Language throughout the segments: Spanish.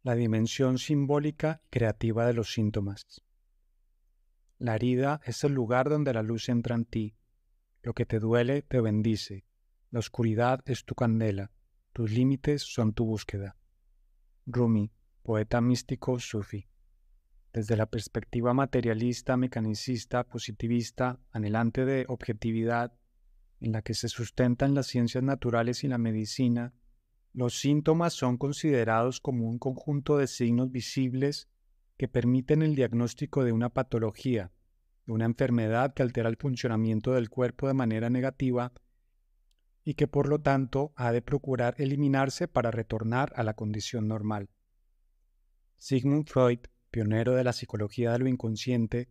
La dimensión simbólica y creativa de los síntomas. La herida es el lugar donde la luz entra en ti. Lo que te duele te bendice. La oscuridad es tu candela. Tus límites son tu búsqueda. Rumi, poeta místico sufi. Desde la perspectiva materialista, mecanicista, positivista, anhelante de objetividad, en la que se sustentan las ciencias naturales y la medicina, los síntomas son considerados como un conjunto de signos visibles que permiten el diagnóstico de una patología, de una enfermedad que altera el funcionamiento del cuerpo de manera negativa y que por lo tanto ha de procurar eliminarse para retornar a la condición normal. Sigmund Freud, pionero de la psicología de lo inconsciente,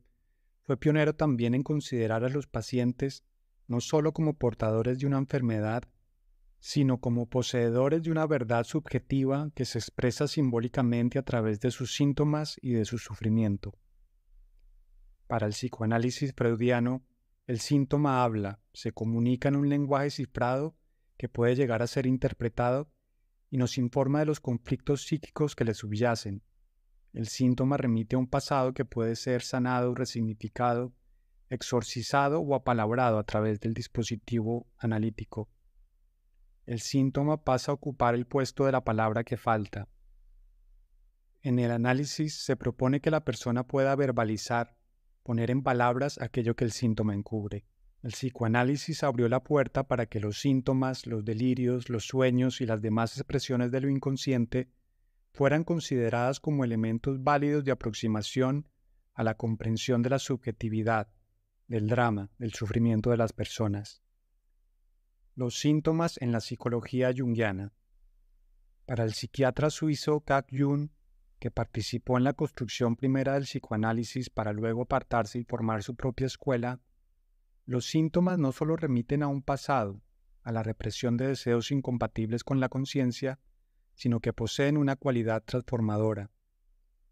fue pionero también en considerar a los pacientes no solo como portadores de una enfermedad, sino como poseedores de una verdad subjetiva que se expresa simbólicamente a través de sus síntomas y de su sufrimiento. Para el psicoanálisis freudiano, el síntoma habla, se comunica en un lenguaje cifrado que puede llegar a ser interpretado y nos informa de los conflictos psíquicos que le subyacen. El síntoma remite a un pasado que puede ser sanado, resignificado, exorcizado o apalabrado a través del dispositivo analítico. El síntoma pasa a ocupar el puesto de la palabra que falta. En el análisis se propone que la persona pueda verbalizar, poner en palabras aquello que el síntoma encubre. El psicoanálisis abrió la puerta para que los síntomas, los delirios, los sueños y las demás expresiones de lo inconsciente fueran consideradas como elementos válidos de aproximación a la comprensión de la subjetividad, del drama, del sufrimiento de las personas. Los síntomas en la psicología junguiana. Para el psiquiatra suizo Carl Jung, que participó en la construcción primera del psicoanálisis para luego apartarse y formar su propia escuela, los síntomas no solo remiten a un pasado, a la represión de deseos incompatibles con la conciencia, sino que poseen una cualidad transformadora.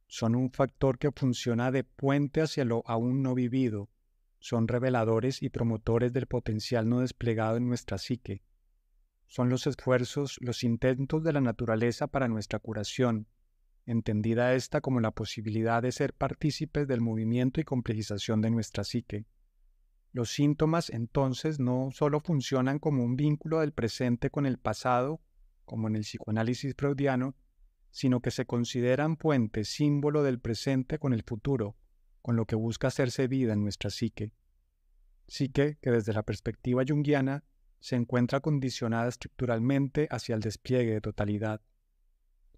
Son un factor que funciona de puente hacia lo aún no vivido. Son reveladores y promotores del potencial no desplegado en nuestra psique. Son los esfuerzos, los intentos de la naturaleza para nuestra curación, entendida esta como la posibilidad de ser partícipes del movimiento y complejización de nuestra psique. Los síntomas, entonces, no solo funcionan como un vínculo del presente con el pasado, como en el psicoanálisis freudiano, sino que se consideran puente, símbolo del presente con el futuro, con lo que busca hacerse vida en nuestra psique. Psique que desde la perspectiva junguiana se encuentra condicionada estructuralmente hacia el despliegue de totalidad.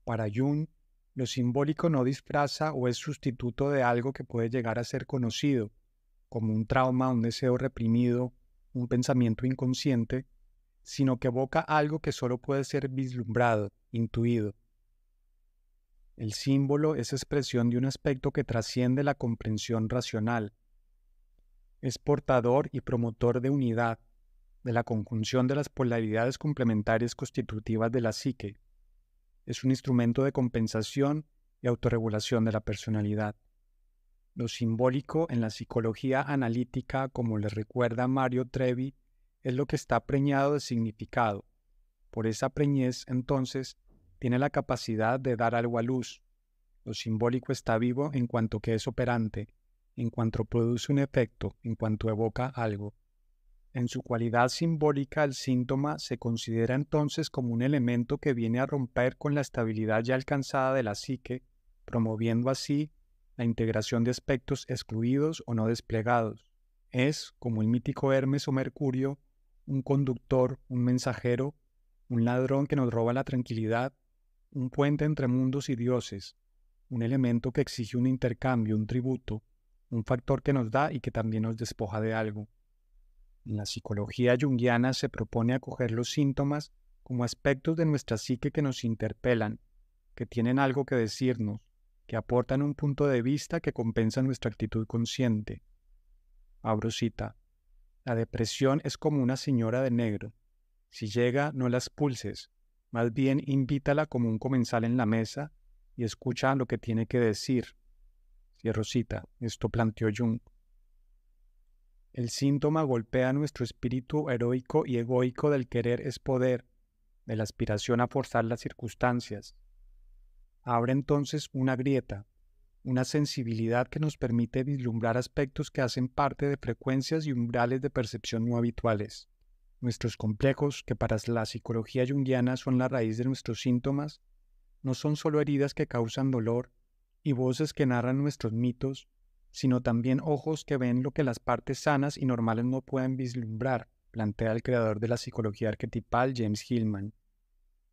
Para Jung, lo simbólico no disfraza o es sustituto de algo que puede llegar a ser conocido, como un trauma, un deseo reprimido, un pensamiento inconsciente, sino que evoca algo que solo puede ser vislumbrado, intuido. El símbolo es expresión de un aspecto que trasciende la comprensión racional. Es portador y promotor de unidad, de la conjunción de las polaridades complementarias constitutivas de la psique. Es un instrumento de compensación y autorregulación de la personalidad. Lo simbólico en la psicología analítica, como le recuerda Mario Trevi, es lo que está preñado de significado. Por esa preñez, entonces, tiene la capacidad de dar algo a luz. Lo simbólico está vivo en cuanto que es operante, en cuanto produce un efecto, en cuanto evoca algo. En su cualidad simbólica, el síntoma se considera entonces como un elemento que viene a romper con la estabilidad ya alcanzada de la psique, promoviendo así la integración de aspectos excluidos o no desplegados. Es, como el mítico Hermes o Mercurio, un conductor, un mensajero, un ladrón que nos roba la tranquilidad, un puente entre mundos y dioses, un elemento que exige un intercambio, un tributo, un factor que nos da y que también nos despoja de algo. En la psicología junguiana se propone acoger los síntomas como aspectos de nuestra psique que nos interpelan, que tienen algo que decirnos, que aportan un punto de vista que compensa nuestra actitud consciente. Abro cita. La depresión es como una señora de negro. Si llega, no la expulses, más bien invítala como un comensal en la mesa y escucha lo que tiene que decir. Cierro cita. Esto planteó Jung. El síntoma golpea nuestro espíritu heroico y egoico del querer es poder, de la aspiración a forzar las circunstancias. abre entonces una grieta, una sensibilidad que nos permite vislumbrar aspectos que hacen parte de frecuencias y umbrales de percepción no habituales. Nuestros complejos, que para la psicología junguiana son la raíz de nuestros síntomas, no son solo heridas que causan dolor y voces que narran nuestros mitos, sino también ojos que ven lo que las partes sanas y normales no pueden vislumbrar, plantea el creador de la psicología arquetipal James Hillman.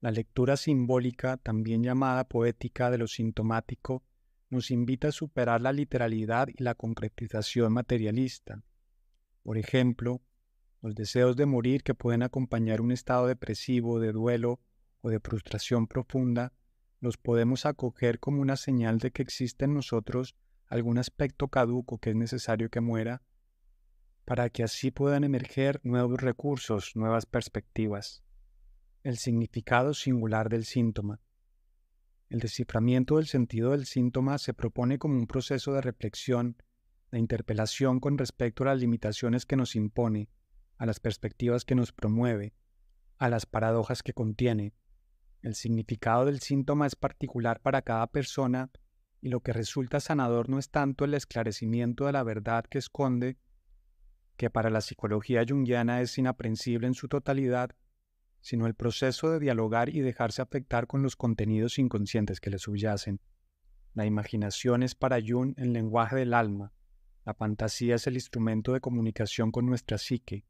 La lectura simbólica, también llamada poética de lo sintomático, nos invita a superar la literalidad y la concretización materialista. Por ejemplo, los deseos de morir que pueden acompañar un estado depresivo, de duelo o de frustración profunda, los podemos acoger como una señal de que existe en nosotros algún aspecto caduco que es necesario que muera, para que así puedan emerger nuevos recursos, nuevas perspectivas. El significado singular del síntoma. El desciframiento del sentido del síntoma se propone como un proceso de reflexión, de interpelación con respecto a las limitaciones que nos impone, a las perspectivas que nos promueve, a las paradojas que contiene. El significado del síntoma es particular para cada persona y lo que resulta sanador no es tanto el esclarecimiento de la verdad que esconde, que para la psicología junguiana es inaprensible en su totalidad, sino el proceso de dialogar y dejarse afectar con los contenidos inconscientes que le subyacen. La imaginación es para Jung el lenguaje del alma, la fantasía es el instrumento de comunicación con nuestra psique.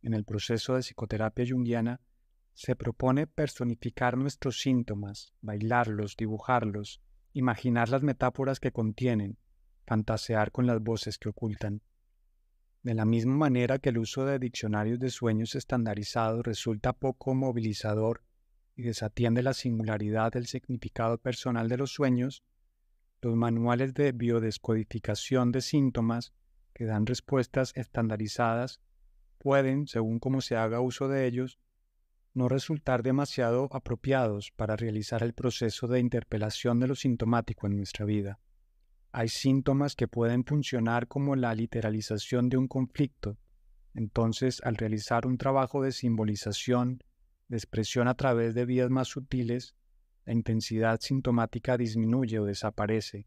En el proceso de psicoterapia junguiana se propone personificar nuestros síntomas, bailarlos, dibujarlos, imaginar las metáforas que contienen, fantasear con las voces que ocultan. De la misma manera que el uso de diccionarios de sueños estandarizados resulta poco movilizador y desatiende la singularidad del significado personal de los sueños, los manuales de biodescodificación de síntomas que dan respuestas estandarizadas pueden, según cómo se haga uso de ellos, no resultar demasiado apropiados para realizar el proceso de interpelación de lo sintomático en nuestra vida. Hay síntomas que pueden funcionar como la literalización de un conflicto. Entonces, al realizar un trabajo de simbolización, de expresión a través de vías más sutiles, la intensidad sintomática disminuye o desaparece.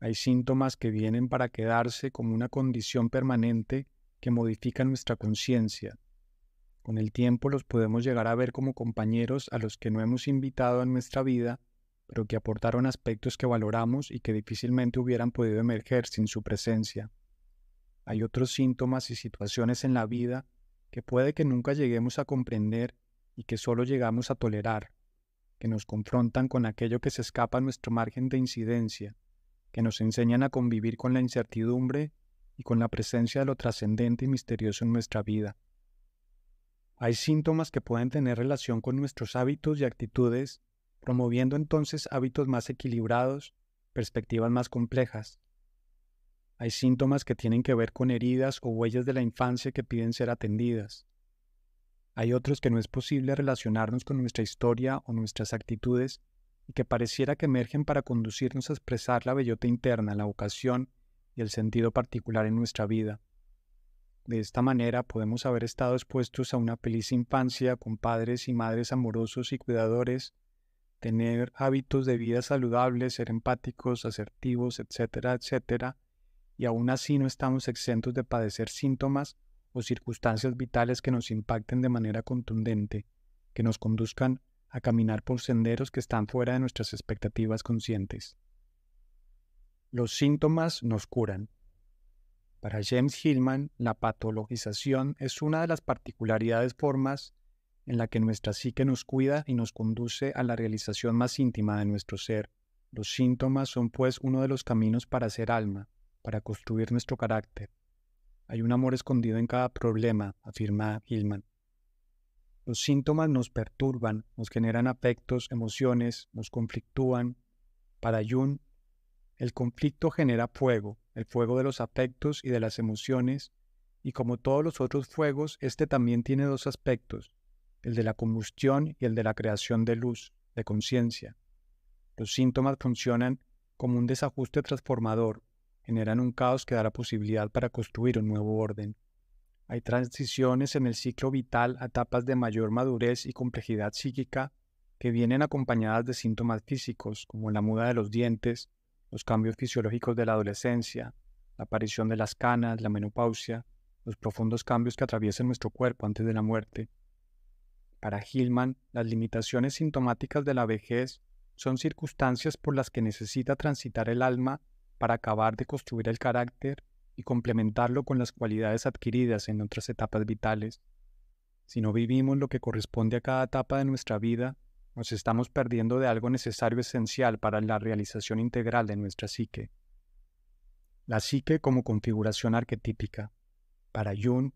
Hay síntomas que vienen para quedarse como una condición permanente que modifica nuestra conciencia. Con el tiempo los podemos llegar a ver como compañeros a los que no hemos invitado en nuestra vida, pero que aportaron aspectos que valoramos y que difícilmente hubieran podido emerger sin su presencia. Hay otros síntomas y situaciones en la vida que puede que nunca lleguemos a comprender y que solo llegamos a tolerar, que nos confrontan con aquello que se escapa a nuestro margen de incidencia, que nos enseñan a convivir con la incertidumbre y con la presencia de lo trascendente y misterioso en nuestra vida. Hay síntomas que pueden tener relación con nuestros hábitos y actitudes, promoviendo entonces hábitos más equilibrados, perspectivas más complejas. Hay síntomas que tienen que ver con heridas o huellas de la infancia que piden ser atendidas. Hay otros que no es posible relacionarnos con nuestra historia o nuestras actitudes y que pareciera que emergen para conducirnos a expresar la bellota interna, la vocación y el sentido particular en nuestra vida. De esta manera podemos haber estado expuestos a una feliz infancia con padres y madres amorosos y cuidadores, tener hábitos de vida saludables, ser empáticos, asertivos, etcétera, etcétera, y aún así no estamos exentos de padecer síntomas o circunstancias vitales que nos impacten de manera contundente, que nos conduzcan a caminar por senderos que están fuera de nuestras expectativas conscientes. Los síntomas nos curan. Para James Hillman, la patologización es una de las particularidades formas en la que nuestra psique nos cuida y nos conduce a la realización más íntima de nuestro ser. Los síntomas son pues uno de los caminos para ser alma, para construir nuestro carácter. Hay un amor escondido en cada problema, afirma Hillman. Los síntomas nos perturban, nos generan afectos, emociones, nos conflictúan. Para Jung, el conflicto genera fuego, el fuego de los afectos y de las emociones, y como todos los otros fuegos, este también tiene dos aspectos, el de la combustión y el de la creación de luz, de conciencia. Los síntomas funcionan como un desajuste transformador, generan un caos que da la posibilidad para construir un nuevo orden. Hay transiciones en el ciclo vital a etapas de mayor madurez y complejidad psíquica que vienen acompañadas de síntomas físicos como la muda de los dientes, los cambios fisiológicos de la adolescencia, la aparición de las canas, la menopausia, los profundos cambios que atraviesan nuestro cuerpo antes de la muerte. Para Hillman, las limitaciones sintomáticas de la vejez son circunstancias por las que necesita transitar el alma para acabar de construir el carácter y complementarlo con las cualidades adquiridas en otras etapas vitales. Si no vivimos lo que corresponde a cada etapa de nuestra vida, nos estamos perdiendo de algo necesario esencial para la realización integral de nuestra psique. La psique como configuración arquetípica. Para Jung,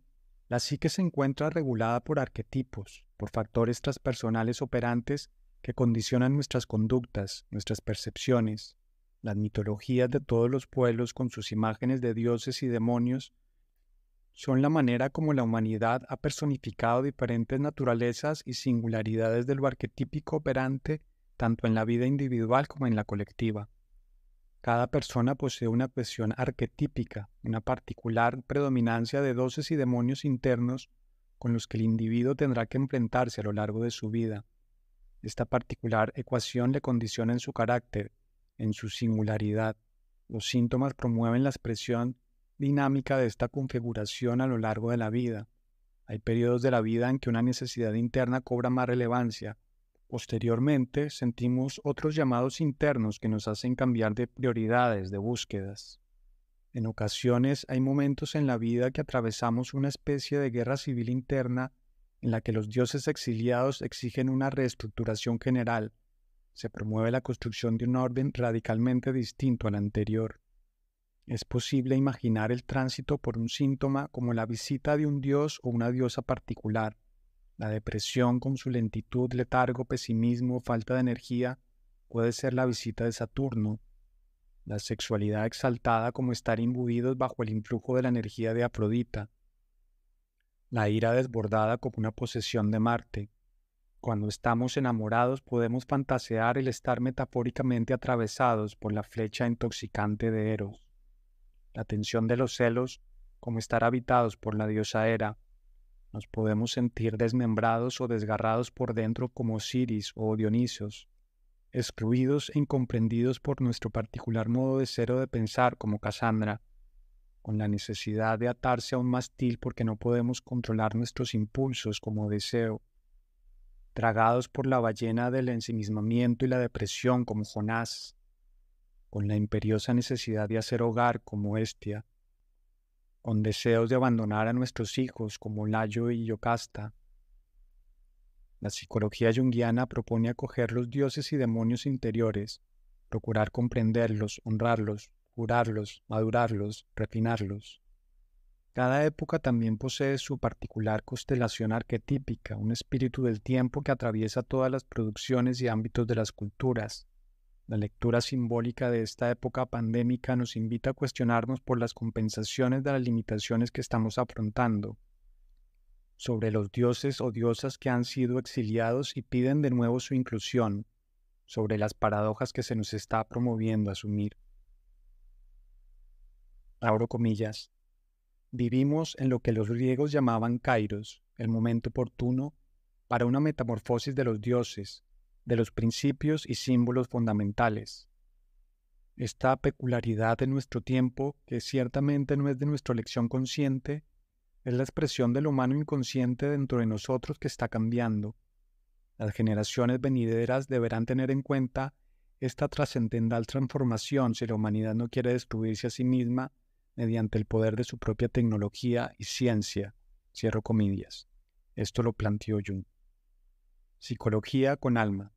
la psique se encuentra regulada por arquetipos, por factores transpersonales operantes que condicionan nuestras conductas, nuestras percepciones. Las mitologías de todos los pueblos con sus imágenes de dioses y demonios son la manera como la humanidad ha personificado diferentes naturalezas y singularidades de lo arquetípico operante tanto en la vida individual como en la colectiva. Cada persona posee una cuestión arquetípica, una particular predominancia de dioses y demonios internos con los que el individuo tendrá que enfrentarse a lo largo de su vida. Esta particular ecuación le condiciona en su carácter, en su singularidad. Los síntomas promueven la expresión dinámica de esta configuración a lo largo de la vida. Hay periodos de la vida en que una necesidad interna cobra más relevancia. Posteriormente, sentimos otros llamados internos que nos hacen cambiar de prioridades, de búsquedas. En ocasiones hay momentos en la vida que atravesamos una especie de guerra civil interna en la que los dioses exiliados exigen una reestructuración general. Se promueve la construcción de un orden radicalmente distinto al anterior. Es posible imaginar el tránsito por un síntoma como la visita de un dios o una diosa particular. La depresión con su lentitud, letargo, pesimismo, falta de energía puede ser la visita de Saturno. La sexualidad exaltada como estar imbuidos bajo el influjo de la energía de Afrodita. La ira desbordada como una posesión de Marte. Cuando estamos enamorados podemos fantasear el estar metafóricamente atravesados por la flecha intoxicante de Eros. La tensión de los celos como estar habitados por la diosa Hera. Nos podemos sentir desmembrados o desgarrados por dentro como Osiris o Dionisios, excluidos e incomprendidos por nuestro particular modo de ser o de pensar como Casandra, con la necesidad de atarse a un mástil porque no podemos controlar nuestros impulsos como Deseo, tragados por la ballena del ensimismamiento y la depresión como Jonás, con la imperiosa necesidad de hacer hogar como Hestia, con deseos de abandonar a nuestros hijos como Layo y Yocasta. La psicología junguiana propone acoger los dioses y demonios interiores, procurar comprenderlos, honrarlos, curarlos, madurarlos, refinarlos. Cada época también posee su particular constelación arquetípica, un espíritu del tiempo que atraviesa todas las producciones y ámbitos de las culturas. La lectura simbólica de esta época pandémica nos invita a cuestionarnos por las compensaciones de las limitaciones que estamos afrontando, sobre los dioses o diosas que han sido exiliados y piden de nuevo su inclusión, sobre las paradojas que se nos está promoviendo asumir. Abro comillas. Vivimos en lo que los griegos llamaban kairos, el momento oportuno para una metamorfosis de los dioses, de los principios y símbolos fundamentales. Esta peculiaridad de nuestro tiempo, que ciertamente no es de nuestra elección consciente, es la expresión del humano inconsciente dentro de nosotros que está cambiando. Las generaciones venideras deberán tener en cuenta esta trascendental transformación si la humanidad no quiere destruirse a sí misma mediante el poder de su propia tecnología y ciencia. Cierro comillas. Esto lo planteó Jung. Psicología con alma.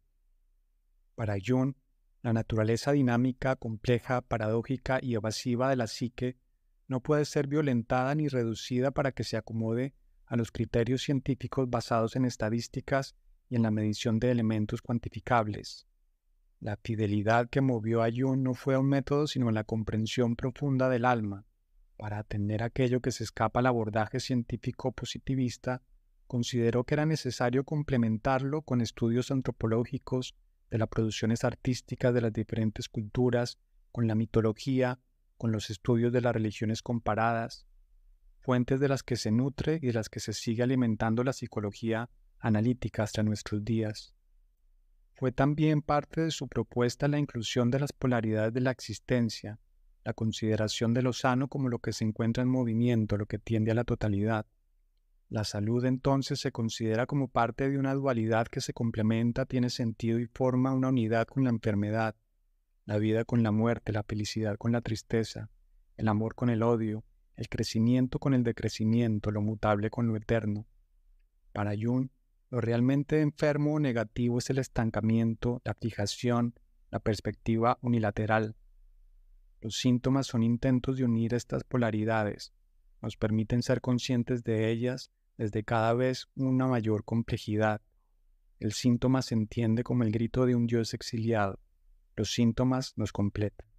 Para Jung, la naturaleza dinámica, compleja, paradójica y evasiva de la psique no puede ser violentada ni reducida para que se acomode a los criterios científicos basados en estadísticas y en la medición de elementos cuantificables. La fidelidad que movió a Jung no fue a un método sino la comprensión profunda del alma. Para atender aquello que se escapa al abordaje científico positivista, consideró que era necesario complementarlo con estudios antropológicos de las producciones artísticas de las diferentes culturas, con la mitología, con los estudios de las religiones comparadas, fuentes de las que se nutre y de las que se sigue alimentando la psicología analítica hasta nuestros días. Fue también parte de su propuesta la inclusión de las polaridades de la existencia, la consideración de lo sano como lo que se encuentra en movimiento, lo que tiende a la totalidad. La salud entonces se considera como parte de una dualidad que se complementa, tiene sentido y forma una unidad con la enfermedad, la vida con la muerte, la felicidad con la tristeza, el amor con el odio, el crecimiento con el decrecimiento, lo mutable con lo eterno. Para Jung, lo realmente enfermo o negativo es el estancamiento, la fijación, la perspectiva unilateral. Los síntomas son intentos de unir estas polaridades, nos permiten ser conscientes de ellas desde cada vez una mayor complejidad. El síntoma se entiende como el grito de un Dios exiliado. Los síntomas nos completan.